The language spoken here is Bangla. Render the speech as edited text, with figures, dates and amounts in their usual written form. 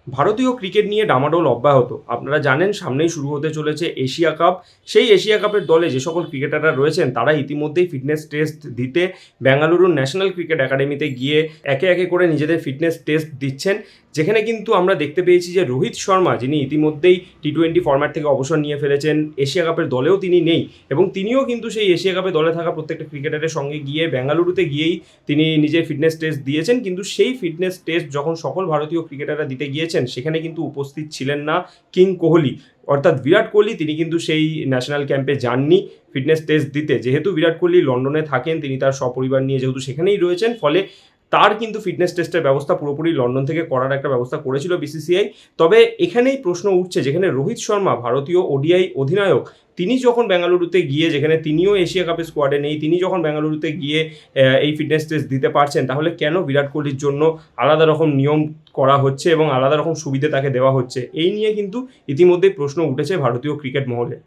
ভারতীয় ক্রিকেট নিয়ে ডামাডোল অব্যাহত। আপনারা জানেন সামনেই শুরু হতে চলেছে এশিয়া কাপ। সেই এশিয়া কাপের দলে যে সকল ক্রিকেটাররা রয়েছেন তারা ইতিমধ্যেই ফিটনেস টেস্ট দিতে বেঙ্গালুরুর ন্যাশনাল ক্রিকেট একাডেমিতে গিয়ে একে একে করে নিজেদের ফিটনেস টেস্ট দিচ্ছেন। যেখানে কিন্তু আমরা দেখতে পেয়েছি যে রোহিত শর্মা, যিনি ইতিমধ্যেই টি-20 ফরম্যাট থেকে অবসর নিয়ে ফেলেছেন, এশিয়া কাপের দলেও তিনি নেই এবং তিনিও কিন্তু সেই এশিয়া কাপে দলে থাকা প্রত্যেকটা ক্রিকেটারের সঙ্গে গিয়ে বেঙ্গালুরুতে গিয়েই তিনি নিজের ফিটনেস টেস্ট দিয়েছেন। কিন্তু সেই ফিটনেস টেস্ট যখন সকল ভারতীয় ক্রিকেটাররা দিতে গিয়েছেন সেখানে কিন্তু উপস্থিত ছিলেন না কিং কোহলি, অর্থাৎ বিরাট কোহলি। তিনি কিন্তু সেই ন্যাশনাল ক্যাম্পে যাননি ফিটনেস টেস্ট দিতে। যেহেতু বিরাট কোহলি লন্ডনে থাকেন, তিনি তার সপরিবার নিয়ে যেহেতু সেখানেই রয়েছেন, ফলে তার কিন্তু ফিটনেস টেস্টের ব্যবস্থা পুরোপুরি লন্ডন থেকে করার একটা ব্যবস্থা করেছিল বিসিসিআই। তবে এখানেই প্রশ্ন উঠছে, যেখানে রোহিত শর্মা ভারতীয় ওডিআই অধিনায়ক, তিনি যখন বেঙ্গালুরুতে গিয়ে, যেখানে তিনিও এশিয়া কাপের স্কোয়াডে নেই, তিনি যখন বেঙ্গালুরুতে গিয়ে এই ফিটনেস টেস্ট দিতে পারছেন, তাহলে কেন বিরাট কোহলির জন্য আলাদা রকম নিয়ম করা হচ্ছে এবং আলাদা রকম সুবিধে তাকে দেওয়া হচ্ছে? এই নিয়ে কিন্তু ইতিমধ্যেই প্রশ্ন উঠেছে ভারতীয় ক্রিকেট মহলে।